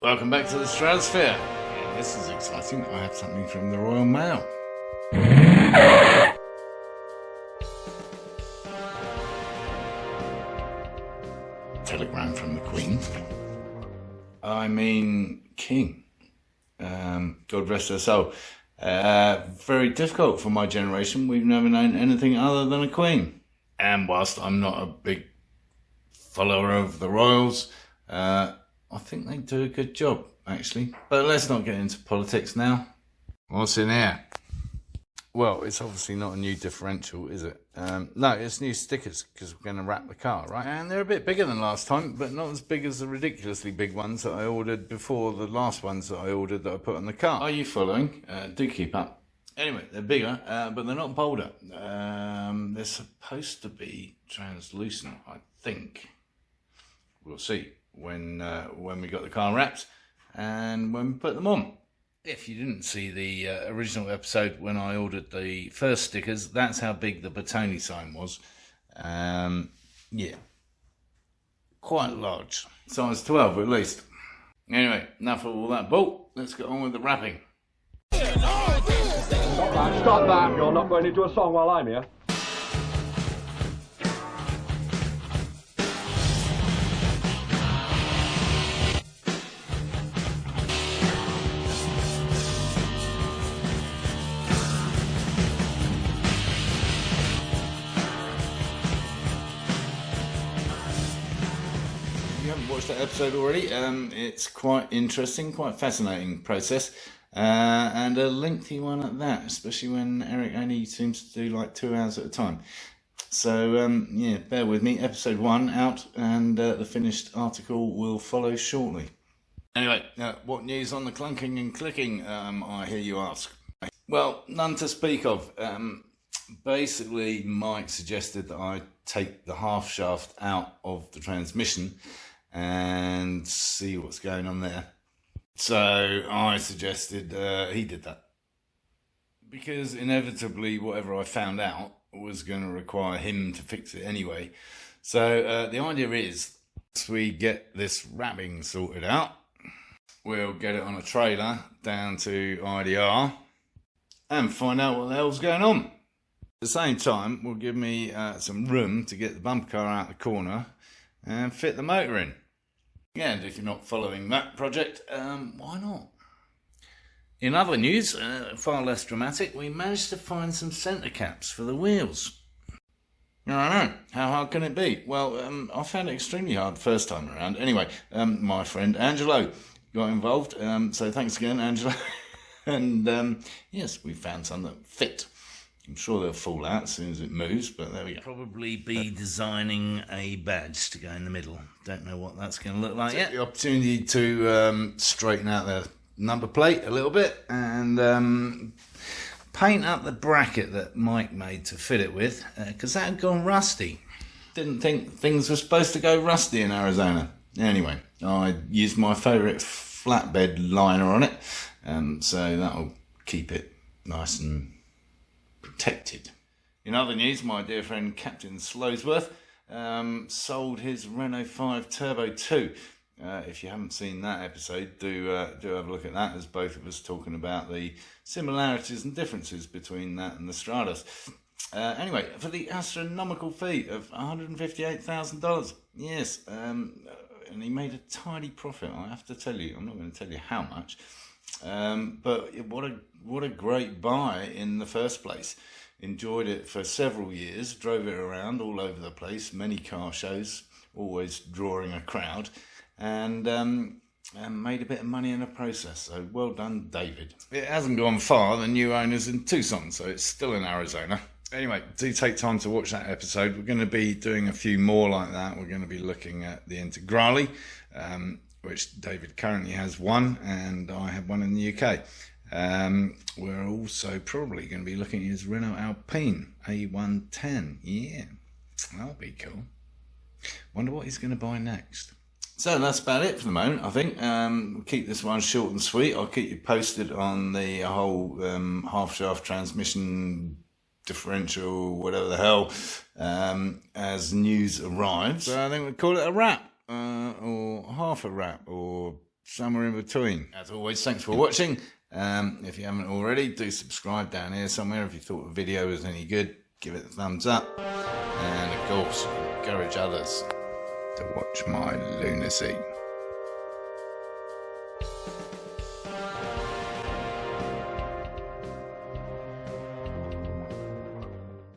Welcome back to the Stratosphere. Yeah, this is exciting. I have something from the Royal Mail. Telegram from the Queen. I mean, King. God rest her soul. Very difficult for my generation. We've never known anything other than a Queen. And whilst I'm not a big follower of the royals, I think they do a good job, actually. But let's not get into politics now. What's in here? Well, it's obviously not a new differential, is it? No, it's new stickers, because we're going to wrap the car, right? And they're a bit bigger than last time, but not as big as the ridiculously big ones that I ordered before the last ones that I ordered that I put on the car. Are you following? Do keep up. Anyway, they're bigger, but they're not bolder. They're supposed to be translucent, I think. We'll see when we got the car wrapped and when we put them on. If you didn't see the original episode when I ordered the first stickers, that's how big the Bertoni sign was. Yeah, quite large, size 12 at least. Anyway, enough of all that bull. Let's get on with the wrapping. Stop that! You're not going into a song while I'm here. Watched that episode already. It's quite interesting, quite fascinating process, and a lengthy one at that, especially when Eric only seems to do like 2 hours at a time. So yeah, bear with me. Episode 1 out, and the finished article will follow shortly. Anyway, what news on the clunking and clicking, I hear you ask? Well, none to speak of. Basically, Mike suggested that I take the half shaft out of the transmission and see what's going on there. So I suggested he did that, because inevitably whatever I found out was going to require him to fix it anyway. So the idea is, once we get this wrapping sorted out, we'll get it on a trailer down to IDR and find out what the hell's going on. At the same time, will give me some room to get the bumper car out the corner and fit the motor in. Yeah, and if you're not following that project, why not? In other news, far less dramatic, we managed to find some centre caps for the wheels. I know, how hard can it be? Well, I found it extremely hard first time around. Anyway, my friend Angelo got involved, so thanks again, Angelo. And yes, we found some that fit. I'm sure they'll fall out as soon as it moves, but there we go. Probably be designing a badge to go in the middle. Don't know what that's going to look like yet. The opportunity to straighten out the number plate a little bit and paint up the bracket that Mike made to fit it with, because that had gone rusty. Didn't think things were supposed to go rusty in Arizona. Anyway, I used my favourite flatbed liner on it, so that'll keep it nice and protected. In other news, my dear friend Captain Slowsworth sold his Renault 5 Turbo 2. If you haven't seen that episode, do have a look at that, as both of us talking about the similarities and differences between that and the Stratos. Anyway, for the astronomical fee of $158,000. Yes, and he made a tidy profit, I have to tell you. I'm not going to tell you how much. But what a great buy in the first place. Enjoyed it for several years, drove it around all over the place, many car shows, always drawing a crowd, and made a bit of money in the process. So well done, David. It hasn't gone far. The new owner's in Tucson, so it's still in Arizona. Anyway, do take time to watch that episode. We're going to be doing a few more like that. We're going to be looking at the Integrale, which David currently has one, and I have one in the UK. We're also probably going to be looking at his Renault Alpine A110. Yeah, that'll be cool. Wonder what he's going to buy next. So that's about it for the moment, I think. We'll keep this one short and sweet. I'll keep you posted on the whole half-shaft transmission differential, whatever the hell, as news arrives. So I think we'll call it a wrap, or half a wrap, or somewhere in between. As always, thanks for watching. If you haven't already, do subscribe down here somewhere. If you thought the video was any good, give it a thumbs up. And of course, encourage others to watch my lunacy.